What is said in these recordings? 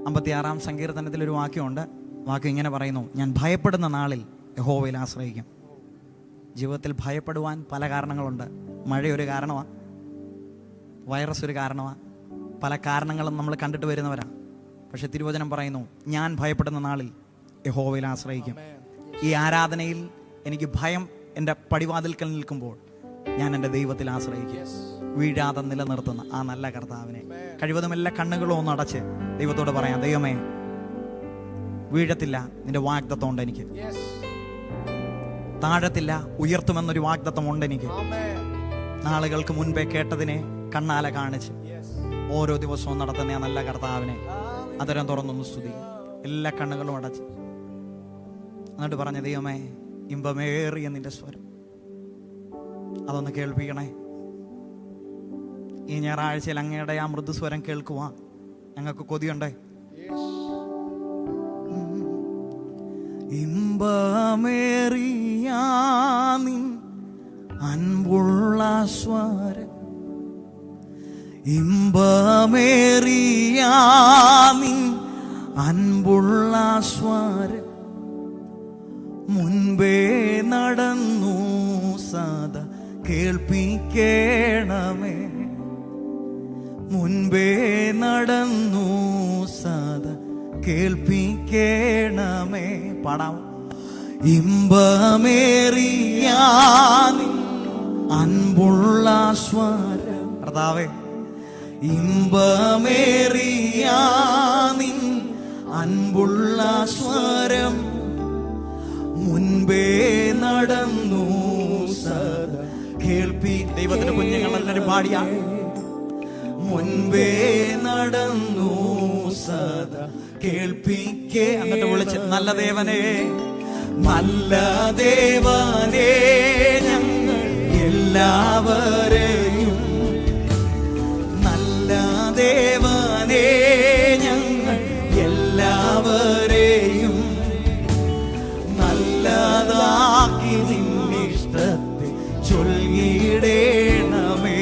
56 സങ്കീർത്തനത്തിൽ ഒരു വാക്യമുണ്ട്. വാക്യം ഇങ്ങനെ പറയുന്നു: ഞാൻ ഭയപ്പെടുന്ന നാളിൽ യഹോവയിൽ ആശ്രയിക്കും. ജീവിതത്തിൽ ഭയപ്പെടുവാൻ പല കാരണങ്ങളുണ്ട്. മഴയൊരു കാരണമാണ്, വൈറസ് ഒരു കാരണമാണ്, പല കാരണങ്ങളും നമ്മൾ കണ്ടിട്ട് വരുന്നവരാണ്. പക്ഷെ തിരുവചനം പറയുന്നു, ഞാൻ ഭയപ്പെടുന്ന നാളിൽ യഹോവയിൽ ആശ്രയിക്കും. ഈ ആരാധനയിൽ എനിക്ക് ഭയം എൻ്റെ പടിവാതിൽക്കൽ നിൽക്കുമ്പോൾ ഞാൻ എൻ്റെ ദൈവത്തിൽ ആശ്രയിക്കും. വീഴാതെ നിലനിർത്തുന്ന ആ നല്ല കർത്താവിനെ കഴിവതും എല്ലാ കണ്ണുകളും ഒന്ന് അടച്ച് ദൈവത്തോട് പറയാം: ദൈവമേ, വീഴത്തില്ല, നിന്റെ വാഗ്ദത്തം ഉണ്ട് എനിക്ക്. താഴത്തില്ല, ഉയർത്തുമെന്നൊരു വാഗ്ദത്തം ഉണ്ട് എനിക്ക്. നാളുകൾക്ക് മുൻപേ കേട്ടതിനെ കണ്ണാലെ കാണിച്ച് ഓരോ ദിവസവും നടത്തുന്ന ആ നല്ല കർത്താവിനെ അതരം തുറന്നൊന്ന് സ്തുതി. എല്ലാ കണ്ണുകളും അടച്ച് എന്നിട്ട് പറഞ്ഞ: ദൈവമേ, ഇമ്പമേറിയ നിന്റെ സ്വരം അതൊന്ന് കേൾപ്പിക്കണേ. ഈ ഞായറാഴ്ചയിൽ അങ്ങയുടെ ആ മൃദുസ്വരം കേൾക്കുവാൻ ഞങ്ങൾക്ക് കൊതിയുണ്ടേ. ഇമ്പമേറിയ നിൻ അൻപുള്ള സ്വരം, ഇമ്പമേറിയ നിൻ അൻപുള്ള സ്വരം മുൻപേ നടന്നു സദാ കേൾപ്പിക്കണമേ. മുൻപേ നടന്നു സദാ കേൾപ്പിക്കണമേ. പാടാം: ഇമ്പമേറിയ അൻപുള്ള സ്വരം. കർത്താവേ, ഇമ്പമേറിയ നിൻ അൻപുള്ള സ്വരം മുൻപേ നടന്നു സദാ കേൾപ്പി. ദൈവത്തിന്റെ കുഞ്ഞുങ്ങളെല്ലാവരും പാടിയ: മുൻപേ നടന്നു സദാ കേൾപ്പിക്കേ. എന്നിട്ട് വിളിച്ച്: നല്ല ദേവനേ, നല്ല ദേവനേ, ഞങ്ങൾ എല്ലാവരെയും, നല്ല ദേവനേ, ഞങ്ങൾ എല്ലാവരെയും നല്ലതാക്കി നിന്നിഷ്ടത്തെ ചൊല്ലിടേണമേ.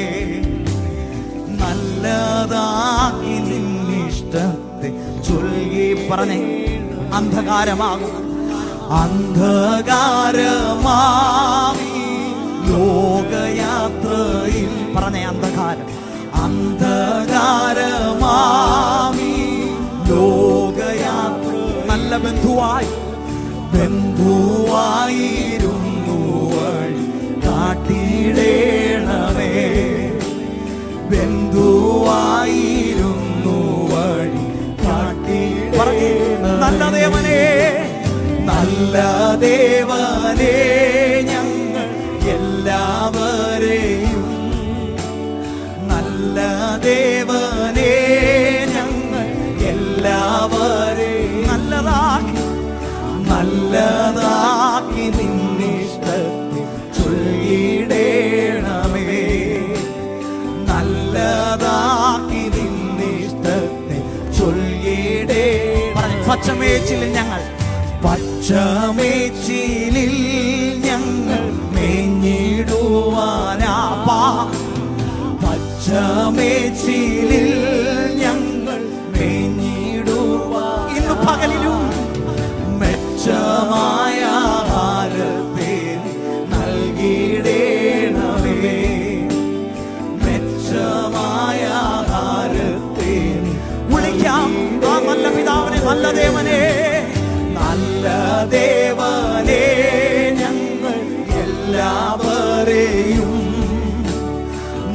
നല്ലതാക്കി നിന്നിഷ്ടത്തെ ചൊല്ലി. പറഞ്ഞേ: അന്ധകാരമാകും, അന്ധകാരമാവി ലോകയാത്രയിൽ. പറഞ്ഞേ: അന്ധകാരം, അന്ധകാരമാവി ലോകയാത്ര. നല്ല ബന്ധുവായി, ബന്ധുവായിരുന്നു വഴി കാട്ടിടേണമേ. ബന്ധുവായിരുന്നു വഴി കാട്ടിടേണമേ. നല്ല ദേവനേ, നല്ല ദേവനേ, ഞങ്ങൾ എല്ലാവരെയും, നല്ല ദേവനേ, ഞങ്ങൾ എല്ലാവരെയും നല്ലതാക്കി, നല്ലതാക്കി നിന്നിഷ്ടത്തെ ചൊല്ലിടേണമേ. നല്ലതാക്കി നിന്നിഷ്ടത്തെ ചൊല്ലിടേ. പച്ചമേച്ചിലിൽ ഞങ്ങൾ, പച്ചമേച്ചിലിൽ ഞങ്ങൾ മേഞ്ഞിടുവാനാ. പച്ചമേച്ചിലിൽ ഞങ്ങൾ മേഞ്ഞിടുവാൻ ഇന്നു പകലിലും മെച്ചമായ ആഹാരത്തെ നൽകിടേണമേ. മെച്ചമായ ആഹാരത്തെ വിളിക്കാം. ആ നല്ല പിതാവിനെ, നല്ല ദേവനെ, നല്ല ദേവനെ, ഞങ്ങൾ എല്ലാവരെയും,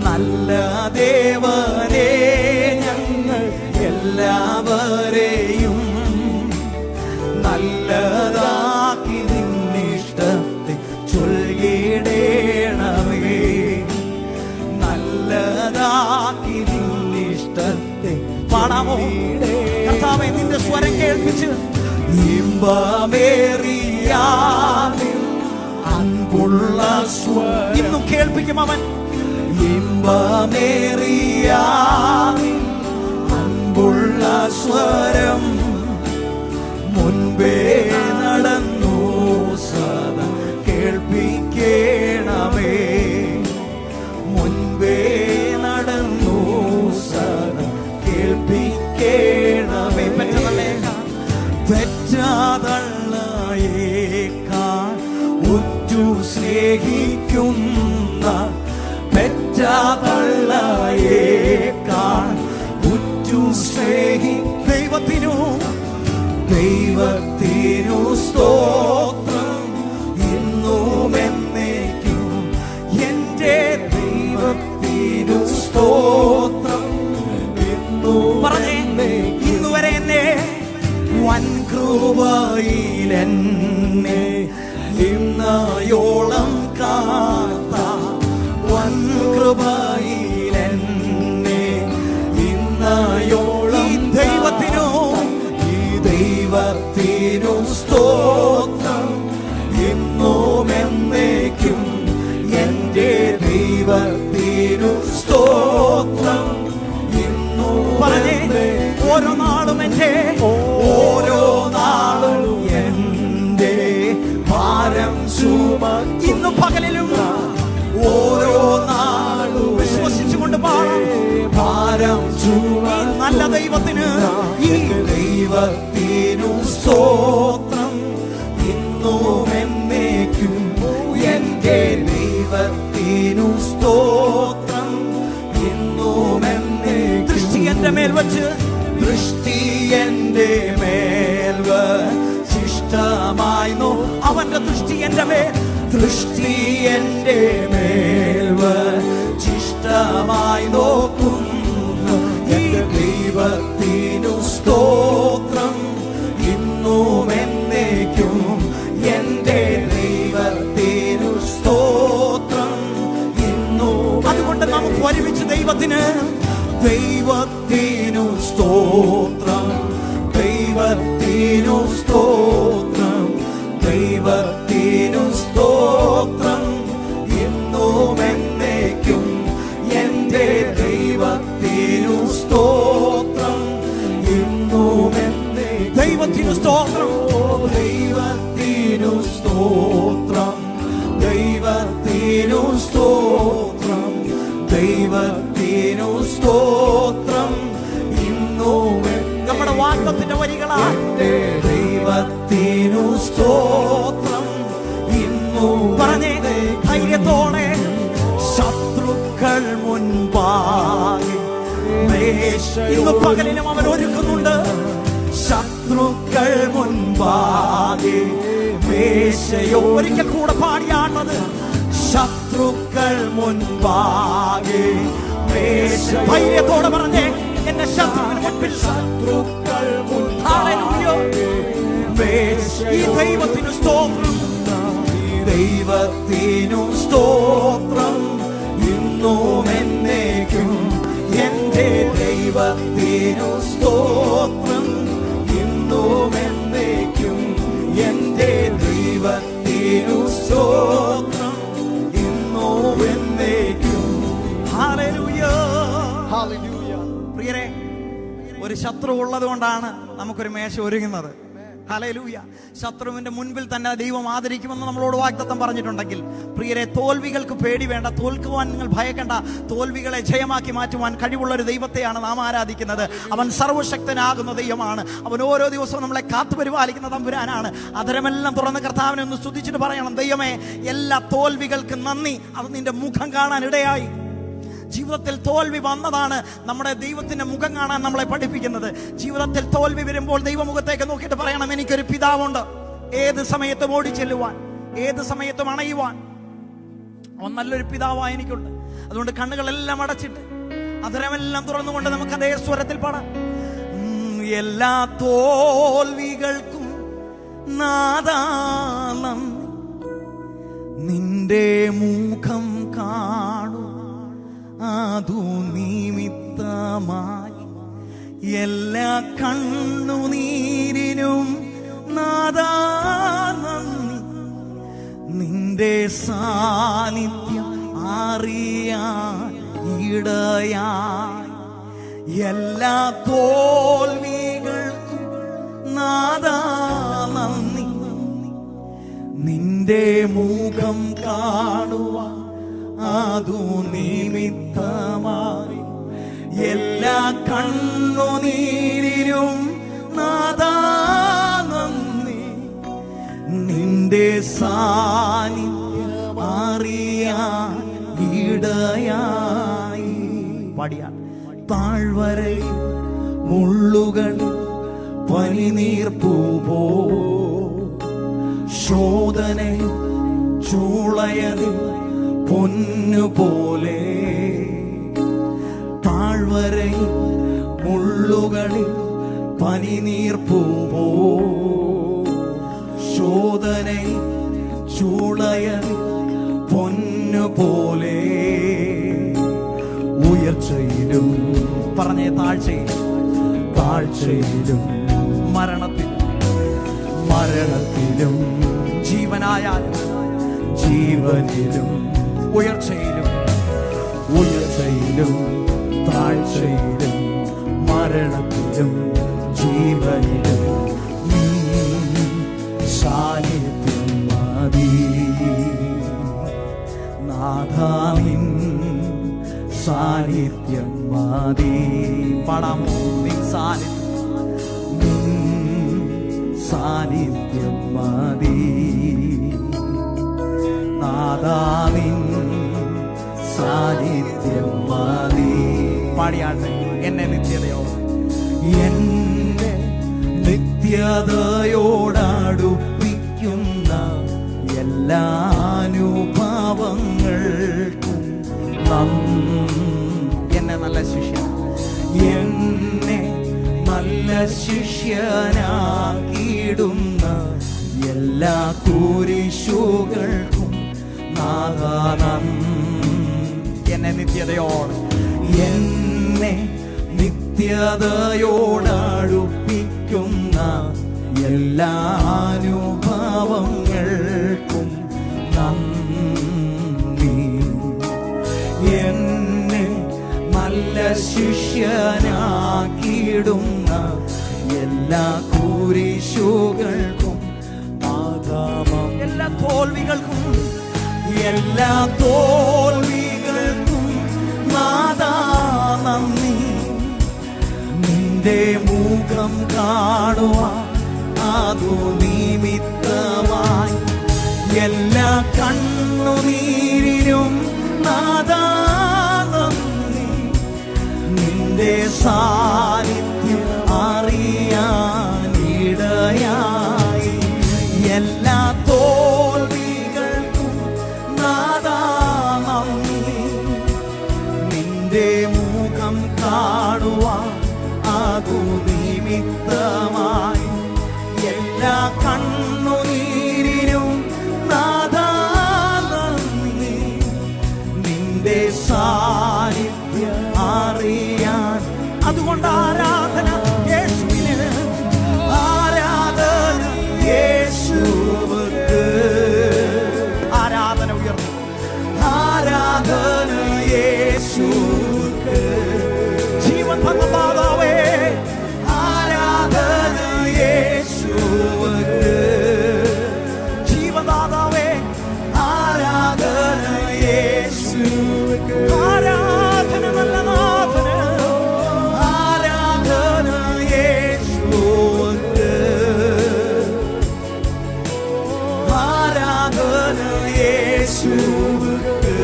നല്ല ദേവനെ, ഞങ്ങൾ എല്ലാവരെയും നല്ലതാക്കി നിന്നിഷ്ടത്തെ ചൊല്ലിടേണമേ. നല്ലതാക്കി നിന്നിഷ്ടത്തെ. പാടാമോ? കർത്താവേ, നിന്റെ സ്വരം കേൾപ്പിച്ച് ഇമ്പമേറിയ അൻപുള്ള സ്വരം ഇന്നും കേൾപ്പിക്കും അവൻ. ഇമ്പമേറിയ അൻപുള്ള സ്വരം മുൻപേ നടന്നു സദാ കേൾപ്പിക്കണമേ. മുൻപേ നടന്നു സദാ കേൾപ്പിക്കണമേ. ദൈവത്തിനു സ്തോത്രം ഇന്നും എന്നേക്കും. എൻ്റെ ദൈവത്തിനു സ്തോത്രം പറഞ്ഞേ. ഇന്നുവരെ എന്നെ വൻ കൃപയിലെന്നെ ഇന്നയോളം കാത്ത വൻ കൃപയിലെന്നെ ഇന്നയോളം ദൈവത്തിനു സ്തോത്രം ഇന്നും എന്നേക്കും. എൻ്റെ ദൈവത്തിനു സ്തോത്രം ഇന്നും പറഞ്ഞേ. ഓരോ നാളും എൻ്റെ ഓരോ നാളും എൻ്റെ ഭാരം ഇന്നും പകലിലും ഓരോ നാളും വിശ്വസിച്ചുകൊണ്ട് പാടാം. ഭാരം നല്ല ദൈവത്തിന് ഈ ദൈവത്തിനു സ്തോത്രം ഇന്നും എന്നേക്കും. എൻ്റെ ദൈവത്തിനു സ്തോത്രം ഇന്നും എന്നേക്കും. ദൃഷ്ടി എൻ്റെ മേൽ വച്ച് ശിഷ്ടമായി അവന്റെ ദൃഷ്ടി എൻ്റെ മേൽ ശിഷ്ടമായി നോക്കുന്നു. ഈ ദൈവത്തിനു സ്തോത്രം ഇന്നും എന്നേക്കും. എൻ്റെ ദൈവത്തിനു സ്തോത്രം ഇന്നും. അതുകൊണ്ട് നമുക്ക് ഒരുമിച്ച് ദൈവത്തിനു സ്തോത്രം ദൈവത്തിനു സ്തോത്രം ദൈവത്തിനു സ്തോത്രം ഇന്നും എന്നേക്കും. എൻ്റെ ദൈവത്തിനു സ്തോത്രം ഇന്നും എന്നേക്കും. ദൈവത്തിനു സ്തോത്രം ദൈവത്തിനു സ്തോത്രം ദൈവത്തിനു സ്തോത്രം ദൈവത്തിനു സ്തോത്രം ഇന്നും. നമ്മുടെ വാഗ്ദത്തത്തിന്റെ വരികളാണ്. ദൈവത്തിനു സ്തോത്രം ഇന്നും. പറഞ്ഞേ ധൈര്യത്തോടെ. ശത്രുക്കൾ മുൻപാകെ ഇന്ന് പകലിലും അവൻ ഒരുക്കുന്നുണ്ട്. ശത്രുക്കൾ മുൻപാകെ മേശയോ. ഒരിക്കൽ കൂടെ പാടിയാണത്. ശത്രുക്കൾ മുൻപാകെ ധൈര്യത്തോടെ പറഞ്ഞേ. എന്നെ ശത്രുവിന് മുൻപിൽ ശത്രുക്കൾ ഈ ദൈവത്തിനു സ്തോത്രം ദൈവത്തിനു സ്തോത്രം ഇന്നും എന്നേക്കും. എൻ്റെ ദൈവത്തിനു സ്തോത്രം ഇന്നും എന്നേക്കും. എൻ്റെ ദൈവത്തിനു സ്തോത്രം ഇന്നും എന്നേക്കും. Hallelujah hallelujah. പ്രിയരെ, ഒരു ശത്രു ഉള്ളത് കൊണ്ടാണ് നമുക്കൊരു മേശ ഒരുങ്ങുന്നത്. ഹല്ലേലൂയ. ശത്രുവിന്റെ മുൻപിൽ തന്നെ ദൈവം ആദരിക്കുമെന്ന് നമ്മളോട് വാഗ്ദത്തം പറഞ്ഞിട്ടുണ്ടെങ്കിൽ, പ്രിയരെ, തോൽവികൾക്ക് പേടി വേണ്ട. തോൽക്കുവാൻ നിങ്ങൾ ഭയക്കണ്ട. തോൽവികളെ ജയമാക്കി മാറ്റുവാൻ കഴിവുള്ള ഒരു ദൈവത്തെയാണ് നാം ആരാധിക്കുന്നത്. അവൻ സർവശക്തനാകുന്ന ദൈവമാണ്. അവൻ ഓരോ ദിവസവും നമ്മളെ കാത്തുപരിപാലിക്കുന്ന തമ്പുരാനാണ്. അധരമെല്ലാം തുറന്ന് കർത്താവിനെ ഒന്ന് സ്തുതിച്ചിട്ട് പറയണം, ദൈവമേ, എല്ലാ തോൽവികൾക്കും നന്ദി. അത് നിന്റെ മുഖം കാണാൻ ഇടയായി. ജീവിതത്തിൽ തോൽവി വന്നതാണ് നമ്മുടെ ദൈവത്തിന്റെ മുഖം കാണാൻ നമ്മളെ പഠിപ്പിക്കുന്നത്. ജീവിതത്തിൽ തോൽവി വരുമ്പോൾ ദൈവമുഖത്തേക്ക് നോക്കിയിട്ട് പറയണം, എനിക്കൊരു പിതാവുണ്ട്. ഏത് സമയത്തും ഓടിച്ചെല്ലുവാൻ, ഏത് സമയത്തും അണയുവാൻ അവൻ നല്ലൊരു പിതാവായി എനിക്കുണ്ട്. അതുകൊണ്ട് കണ്ണുകളെല്ലാം അടച്ചിട്ട് അധരമെല്ലാം തുറന്നുകൊണ്ട് നമുക്ക് അതേ സ്വരത്തിൽ പാടാം. എല്ലാ തോൽവികൾക്കും നാഥാ നന്ദി, നിന്റെ മുഖം കാണും അതു നിമിത്തമായി. എല്ലാ കണ്ണുനീരിനും നാഥാ നന്ദി, നിന്റെ സാന്നിധ്യം അറിയാൻ ഇടയായി. എല്ലാ തോൽവികൾക്കും നാഥാ നന്ദി, നിന്റെ മുഖം കാണുവാൻ അതു നിമിത്തമായി. എല്ലാ കണ്ണുനീരിനും നാഥാ നന്ദി, നിന്റെ സാന്നിധ്യം അറിയാൻ ഇടയായി. പാടിയ താഴ്വരയിൽ മുള്ളുകളിൽ പനിനീർപ്പൂപോ ശോധന ചൂളയതിൽ പൊന്നുപോലെ താഴ്വരയിൽ മുള്ളുകളിൽ പനിനീർപ്പൂപോ ശോധനയിൽ ചൂളയതിൽ പൊന്നുപോലെ ഉയർച്ചയിലും പറഞ്ഞേ താഴ്ചയിലും മരണത്തിലും ജീവനായാലും ജീവനിലും ഉയർച്ചയിലും താഴ്ചയിലും മരണത്തിലും ജീവനിലും സാന്നിധ്യം മതി നാഥാനിൻ സാന്നിധ്യം മതി. പാടാമോ? സാന്നിധ്യം മതി നാദാനിൻ സാന്നിധ്യം മതി. പാടിയാട്ടെ. എന്നെ നിത്യതയോടടുപ്പിക്കുന്ന എല്ലാ അനുഭവങ്ങൾക്കും എന്നെ നല്ല ശിഷ്യനാക്കിയിടുന്ന എല്ലാ കുരിശുകൾക്കും നാദാനം. എന്നെ നിത്യതയോടടുപ്പിക്കുന്ന എല്ലാ അനുഭവങ്ങൾക്കും നന്ദി. എന്നെ നല്ല ശിഷ്യനാക്കിയിടുന്ന എല്ലാ കുരിശുകൾക്കും ആദാമം. എല്ലാ തോൽവികൾക്കും നാദാ നന്ദി. നിന്റെ മുഖം കാണുവാൻ അതു നിമിത്തമായി എല്ലാ കണ്ണുനീരിനും നാദാ നന്ദി. നിന്റെ സാന്നിധ്യം അറിയാനിടയായി എല്ലാ തോൽവികൾക്കും നാദാ നന്ദി. നിന്റെ മുഖം കാണുവാൻ അതു നിമിത്തമായി എല്ലാ കണ്ണുനീരിനും നാദാ നന്ദി. നിന്റെ സാന്നിധ്യം അറിയാൻ. അതുകൊണ്ട് ആരാധന യേശുവിന്, ആരാധന യേശുവിന്, ആരാധന ഉയർന്നു, ആരാധന യേശുവിന്. ജീവൻ തന്ന മാതാവേ, ആരാധന യേശുവിന്. ജീവദാതാവേ, ആരാധന യേശുവിന്. ആരാധന നല്ല നാഥന്, ആരാധന യേശുവിന്. ആരാധന യേശുവിന്.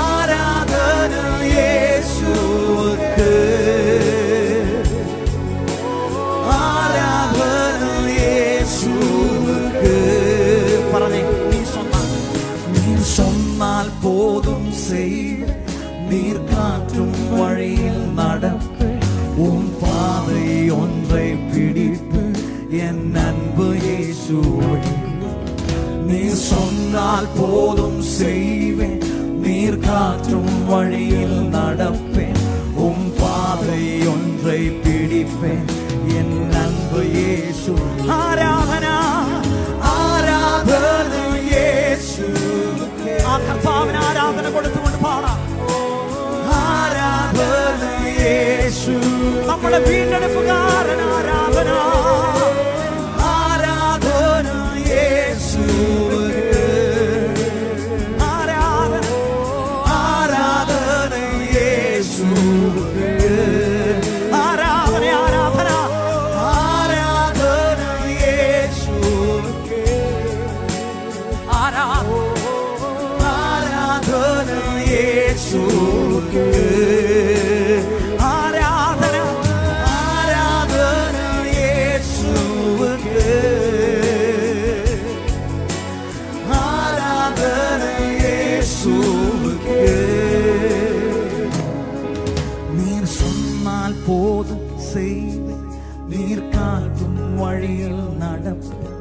ആരാധന യേശുവിന്. ആരാധന യേശുവിന്. പറഞ്ഞേ. നീ சொன்னால் போதும் செய், நீர் காற்றும் வழியில் நடப்பு, உன் பாதை ஒன்றை பிடிப்பு என் அன்பு இயேசுவே. நீர் சொன்னால் போதும் செய்வேன், நீர் காற்றும் வழியில் நடப்பேன், உன் பாதை ஒன்றை பிடிப்பேன் என் அன்பு இயேசு. ആരാധന, ആരാധന യേശു. ആ കർത്താവിന് ആരാധന കൊടുത്തുകൊണ്ട് പാടാം. ആരാധന യേശു. നമ്മുടെ വീണ്ടെടുപ്പുകാരൻ ആരാധന, ആരാധന യേശു. ആരാധന, ആരാധന യേശു. ആരാധന, ആരാധന, ആരാധന യേശു. ആരാധന യേശു. சொன்னால் போதும் செய்வேன், நீர் காட்டும் வழியில் நடப்பேன்,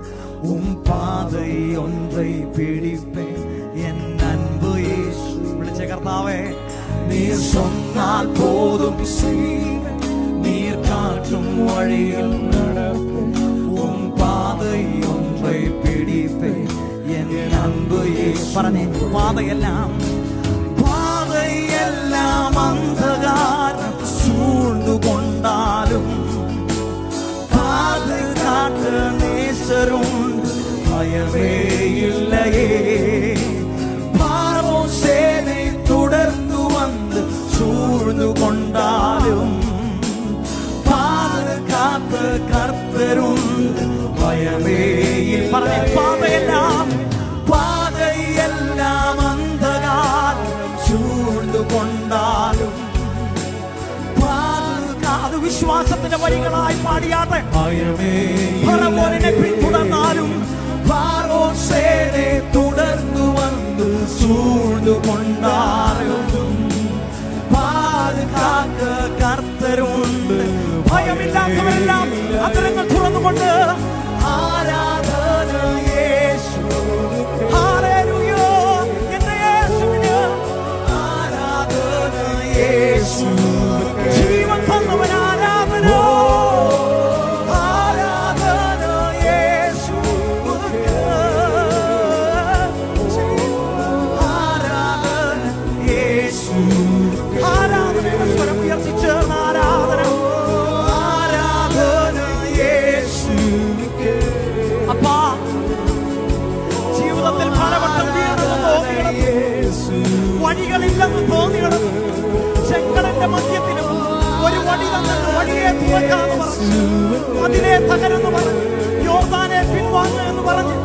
உம் பாதை ஒன்றை பிடிப்பேன், என் அன்பு இயேசு. விളിച്ച കർത്താവേ, நீர் சொன்னால் போதும் செய்வேன், நீர் காட்டும் வழியில் நடப்பேன், உம் பாதை ஒன்றை பிடிப்பேன், என் அன்பு இயேசு. പറഞ്ഞേ, പാതയെല്ലാം അന്ധകാരം സൂഴ്ന്നുകൊണ്ടാലും പാതുകാത്ത നേസരുണ്ട്, ഭയമേയില്ലയേ. പാറോ സേനെ തുടർന്നു വന്ന് സൂഴ്ന്നുകൊണ്ടാലും പാതുകാത്ത കർത്തരുണ്ട്, ഭയമേയിൽ. പറഞ്ഞേ, പാതയെല്ലാം അന്ധകാരം ചൂഴ്ന്നുകൊണ്ടാലും അത് വിശ്വാസത്തിന്റെ വഴികളായി പാടിയാതെ ഫറവോനെ പിന്തുടർന്നാലും ഫറവോനെ തുടർന്നു വന്നു സൂഴ്ന്നുകൊണ്ടാലും പാതുകാക്ക കർത്തരുണ്ട്, ഭയമില്ലാത്തവരെല്ലാം അത്തരങ്ങൾ തുറന്നുകൊണ്ട് ആരാധന യേശു. ഹല്ലേലൂയ, എന്റെ യേശുവിന് ആരാധന യേശു. ജീവൻ തന്നവൻ ആരാധന, ആരാധന യേശു. ആരാധന യേശു. ആരാധനയുടെ സ്വരം ഉയർത്തിച്ച് ആരാധന, ആരാധന യേശു. അപ്പാ, ജീവിതത്തിൽ പലവട്ടം വീണെന്ന് തോന്നിയിടത്ത്, വഴികളില്ലെന്ന് തോന്നിയിടത്ത്, ചെങ്കടലിന്റെ മധ്യത്തിലും ഒരു വഴി തന്നിട്ട് വഴിയെ തുറക്കാന്ന് പറഞ്ഞു, അതിനെ തകരെന്ന് പറഞ്ഞു, യോർദാനെ പിൻവാങ്ങുക എന്ന് പറഞ്ഞു,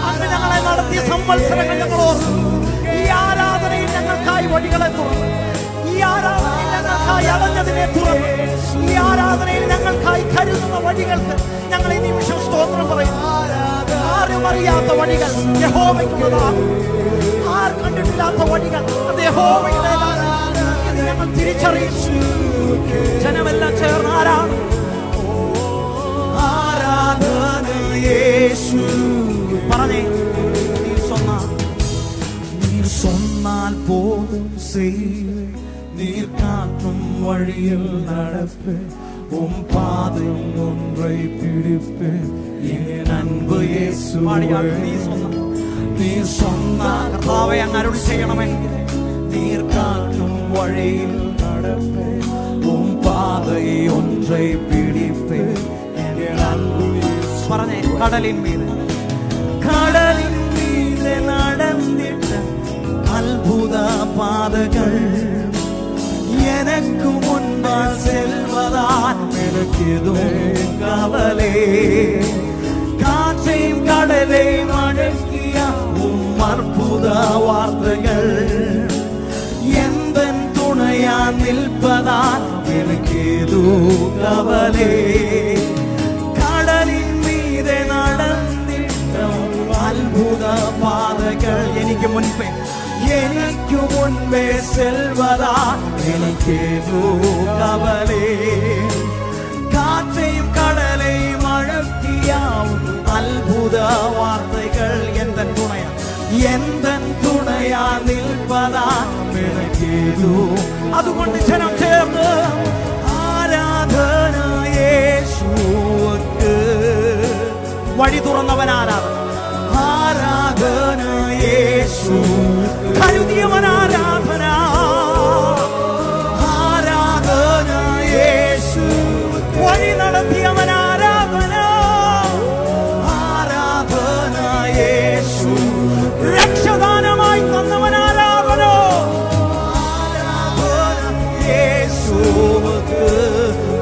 അങ്ങ് ഞങ്ങളെ നടത്തിയ സംവത്സരങ്ങൾ ഞങ്ങൾ ഓർന്നു. ഈ ആരാധനയിൽ ഞങ്ങൾക്കായി വഴികളെ തുറന്നു, ഈ ആരാധനയിൽ ഞങ്ങൾക്കായി അടഞ്ഞതിനെ തുറന്നു, ഈ ആരാധനയിൽ ഞങ്ങൾക്കായി കരുതുന്ന വഴികൾക്ക് ഞങ്ങൾ ഈ നിമിഷം സ്തോത്രം പറയും. ആരും അറിയാത്ത വഴികൾ യഹോവയ്ക്കുള്ളതാണ്, ആർ കണ്ടിട്ടില്ലാത്ത വഴികൾ അത് യഹോവയുടേതാണ്. ഇത് ഞങ്ങൾ തിരിച്ചറിയിച്ചു. ജനമെല്ലാം ചേർന്ന് ആരാധന യേശു. പറഞ്ഞേ, നീർ சொன்னால் போதும் செய்வேன், நீர் காட்டும் வழியில் நடப்பேன், உம் பாதை ஒன்றை பிடிப்பேன், என் அன்பு இயேசு. നീർ சொன்னால் കർത്താവേ, അങ്ങ് അരുളി ചെയ്യണമേ, നീർ കാട്ടും വഴിയിൽ നടപ്പേൻ, உம் പാதை ഒன்றை പിടിപ്പേൻ, എൻ അன்பு இயேசு. പറഞ്ഞേ, കടലിൻ മീതെ നടന്നിട്ട അത്ഭുത പാതകൾ எனக்கு முன்னால் செல்வதால் எனக்கு எதுவும் கவலை. காற்றையும் கடலை மடக்கிய உம் அற்புத வார்த்தைகள் எந்த துணையா நிற்பதால் எனக்கு எதுவும் கவலை. கடலின் மீது நடந்திட்ட அற்புத பாதைகள் എനിക്ക് മുൻപേ செல்வதா എനിക്കേതോ കവലേ. കാറ്റയും കടലയും അഴക്കിയാവും അത്ഭുത വാർത്തകൾ എന്തൻ തുണയാ നിൽപ്പതാ എനിക്കേതോ. അതുകൊണ്ട് ജനം ചേർന്ന് ആരാധന യേശുവക്ക്. വഴി തുറന്നവൻ ആരാധന, ആരാധന യേശു. കരുതിയവൻ ആരാധന, ആരാധന യേശു. വഴി നടത്തിയവൻ ആരാധന, ആരാധന യേശു. രക്ഷദാനമായി തന്നവൻ ആരാധന, ആരാധന യേശു.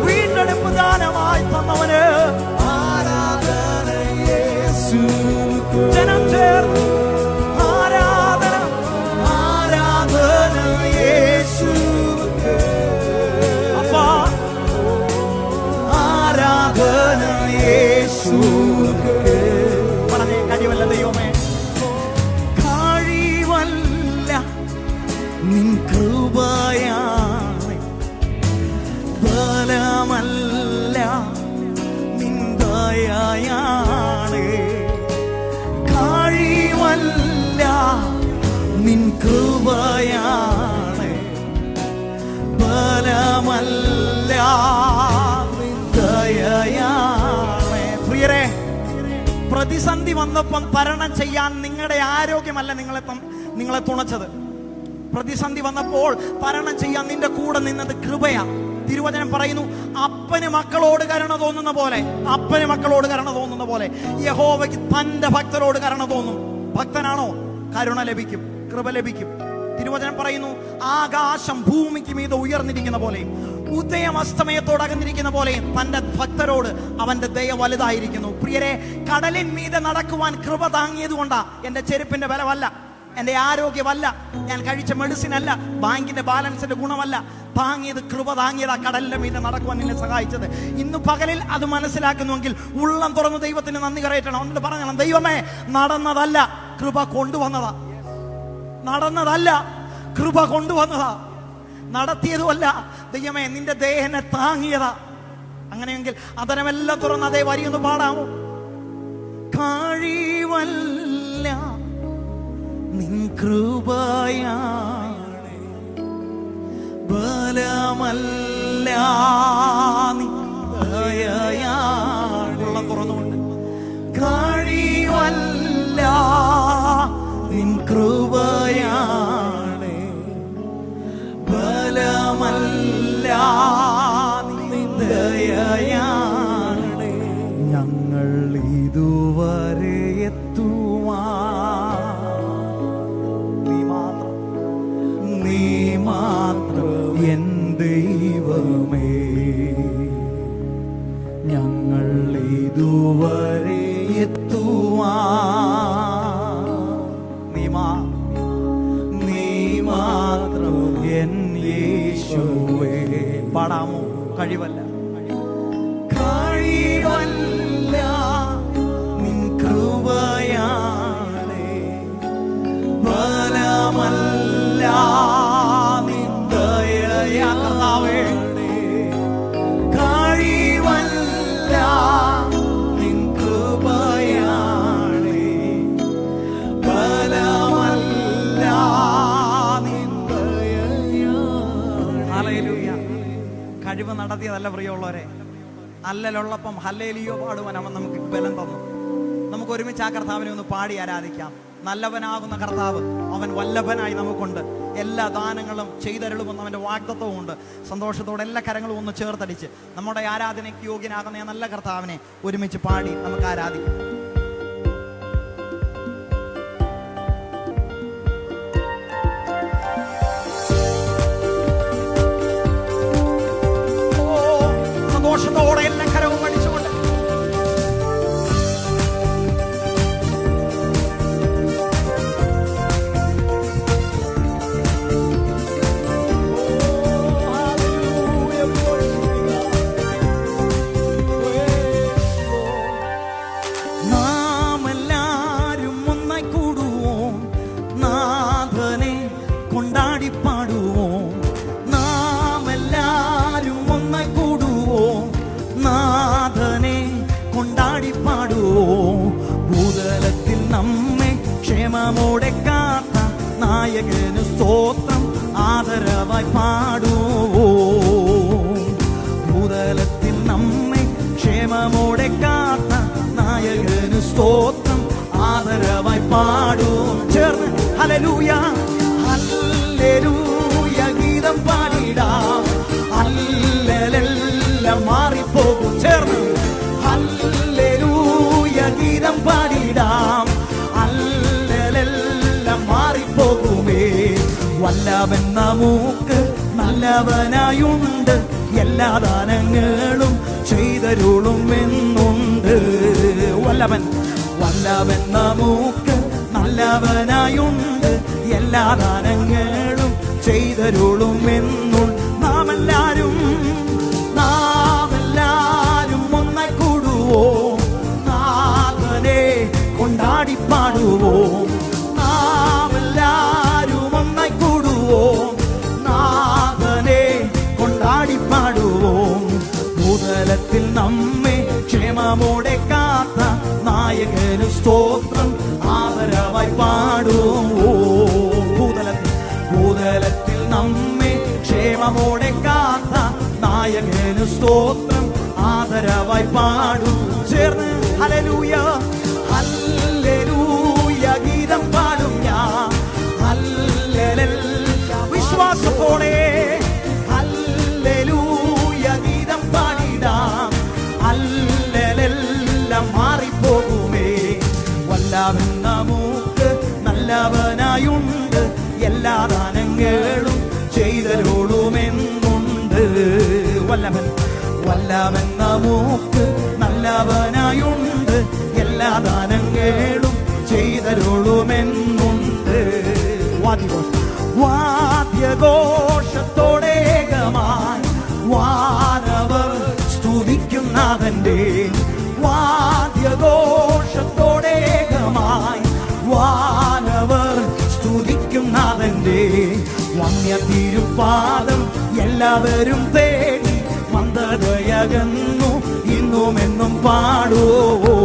വീണ്ടെടുപ്പ് ദാനമായി തന്നവന് ആരാധന യേശു. ജനം ചേർന്ന് ആരാധന, ആരാധന യേശു. അപ്പാ, ആരാധന യേശു. പറഞ്ഞേ, കഴിവല്ല ദൈവമേ, കഴിവല്ല നിൻ കൃപയാണ്, ബലമല്ല നിൻ ദയയാണ്, കഴിവല്ല നിൻ കൃപയാണ്, ബലമല്ല നിൻ ദയയാണ്. പ്രിയരെ, പ്രതിസന്ധി വന്നപ്പം തരണം ചെയ്യാൻ നിങ്ങളുടെ ആരോഗ്യമല്ല നിങ്ങളെ തുണച്ചത്. പ്രതിസന്ധി വന്നപ്പോൾ തരണം ചെയ്യാൻ നിന്റെ കൂടെ നിന്നത് കൃപയാ. തിരുവചനം പറയുന്നു, അപ്പന് മക്കളോട് കരുണ തോന്നുന്ന പോലെ, അപ്പന് മക്കളോട് കരുണ തോന്നുന്ന പോലെ യഹോവയ്ക്ക് തന്റെ ഭക്തരോട് കരുണ തോന്നും. ഭക്തനാണോ? കരുണ ലഭിക്കും, കൃപ ലഭിക്കും. തിരുവചനം പറയുന്നു, ആകാശം ഭൂമിക്ക് മീതെ ഉയർന്നിരിക്കുന്ന പോലെയും ഉദയം അസ്തമയത്തോട് അകന്നിരിക്കുന്ന പോലെയും തന്റെ ഭക്തരോട് അവന്റെ ദയ വലുതായിരിക്കുന്നു. പ്രിയരെ, കടലിൻ മീതെ നടക്കുവാൻ കൃപ താങ്ങിയത് കൊണ്ടാ. എന്റെ ചെരുപ്പിന്റെ ബലമല്ല, എന്റെ ആരോഗ്യമല്ല, ഞാൻ കഴിച്ച മെഡിസിൻ അല്ല, ബാങ്കിന്റെ ബാലൻസിന്റെ ഗുണമല്ല, താങ്ങിയത് കൃപ താങ്ങിയതാ. കടലിന്റെ മീതെ നടക്കുവാൻ നിന്നെ സഹായിച്ചത്. ഇന്ന് പകലിൽ അത് മനസ്സിലാക്കുന്നുവെങ്കിൽ ഉള്ളം തുറന്ന് ദൈവത്തിന് നന്ദി കരയറ്റണം. എന്നിട്ട് പറയണം, ദൈവമേ, നടന്നതല്ല കൃപ കൊണ്ടുവന്നതാ, നടന്നതല്ല കൃപ കൊണ്ടുവന്നതാ, നടത്തിയതുമല്ല ദൈവമേ നിന്റെ ദേഹനെ താങ്ങിയതാ. അങ്ങനെയെങ്കിൽ അതരമെല്ലാം തുറന്ന് അതേ വരിയൊന്ന് പാടാമോ? കഴിവല്ല നിൻ കൃപയാണ്, ബലമല്ല നിൻ ദയയാണ്. ഉള്ളം തുറന്നുകൊണ്ട്, കഴിവല്ല നിൻ കൃപയാണ്, ബലമല്ല നിൻ ദയയാണ്. ഞങ്ങൾ ഇതുവരെ എത്തുവാൻ നീ മാത്രം എൻ ദൈവമേ. ഞങ്ങൾ ഇതുവരെ എത്തുവാൻ നീ മാത്രം എൻ യേശുവേ. പാടാമോ? കഴിവല്ല, കഴിവല്ല നിൻ കൃപയാണ്, ബലമല്ല നിൻ ദയയാ. കർത്താവേ, കഴിവല്ല നിൻ കൃപയാണ്, ബലമല്ല നിൻ ദയയാണ്. ഹല്ലേലൂയ. കഴിവ് നടത്തിയതല്ല പ്രിയമുള്ളവരെ, അല്ലലുള്ളപ്പം ഹല്ലേലൂയ പാടുവാൻ അവൻ നമുക്ക് ബലം തന്നു. നമുക്ക് ഒരുമിച്ച് ആ കർത്താവിനെ ഒന്ന് പാടി ആരാധിക്കാം. നല്ലവനാകുന്ന കർത്താവ്, അവൻ വല്ലഭനായി നമുക്കുണ്ട്. എല്ലാ ദാനങ്ങളും ചെയ്തരുളുമെന്ന് അവൻ്റെ വാഗ്ദത്തവുമുണ്ട്. സന്തോഷത്തോടെ എല്ലാ കരങ്ങളും ഒന്ന് ചേർത്തടിച്ച് നമ്മുടെ ആരാധനയ്ക്ക് യോഗ്യനാകുന്ന നല്ല കർത്താവിനെ ഒരുമിച്ച് പാടി നമുക്ക് ആരാധിക്കാം. സന്തോഷത്തോടെ എല്ലാ കരവും അടിച്ചുകൊണ്ട് ഭൂതലത്തിൽ നമ്മെ ക്ഷേമമോടെ കാത്ത നായകന് സ്തോത്രം ആദരവായി പാടുവോ. ഭൂതലത്തിൽ നമ്മെ ക്ഷേമമോടെ കാത്ത നായകന് സ്തോത്രം ആദരവായി പാടും. ചേർന്ന് ഹല്ലേലൂയ ഹല്ലേലൂയ ഗീതം പാടിടാം. ഹല്ലേലൂയ മാറിപ്പോകും. ചേർന്ന് ഹല്ലേലൂയ ഗീതം പാടിടാം. ഹല്ലേലൂയ മാറിപ്പോകുമേ. വല്ലവൻ നമുക്ക് നല്ലവനായുണ്ട്, എല്ലാ ദാനങ്ങളും ചെയ്തരുളും എന്നുണ്ട്. വല്ലവൻ നമുക്ക് നല്ലവനായുണ്ട്, എല്ലാ ദാനങ്ങളും ചെയ്തരുളും എന്നുണ്ട്. നാം എല്ലാരും ഒന്നായി കൂടുവോ, നാഥനെ കൊണ്ടാടിപ്പാടുവോ. നാം എല്ലാരും ഒന്നായി കൂടുവോ, നാഥനെ കൊണ്ടാടിപ്പാടുവോ. ഭൂതലത്തിൽ നമ്മെ ക്ഷേമമോടെ കാത്ത നായകന് സ്തോത്രം ആദരവായി പാടും. ഭൂതലത്തിൽ നമ്മെ ക്ഷേമമോടെ കാത്ത നായകന് സ്തോത്രം ആദരവായി പാടും. ചേർന്ന് ഹല്ലേലൂയ ഹല്ലേലൂയ ഗീതം പാടും ഞാൻ. ഹല്ലേലൂയ വിശ്വാസത്തോടെ ഹല്ലേലൂയ ഗീതം പാടിടാം. ഹല്ലേലൂയ മാറിപ്പോകുമേ. വല്ലവൻ നമുക്ക് നല്ലവനായുണ്ട്, എല്ലാ ദാനങ്ങളും ചെയ്തരുളുമെന്നുണ്ട്. വല്ലവൻ നമുക്ക് നല്ലവനായുണ്ട്, എല്ലാ ദാനങ്ങളും ചെയ്തരുളുമെന്നുണ്ട്. വാദ്യഘോഷത്തോടേകമായി വാനവർ സ്തുതിക്കുന്നവന്റെ, വാദ്യഘോഷത്തോടേകമായി വാനവർ സ്തുതിക്കുന്നവന്റെ വന്യ തിരുപ്പാദം എല്ലാവരും തേടി മന്ദതയകന്നു ഇന്നുമെന്നും പാടുവോ.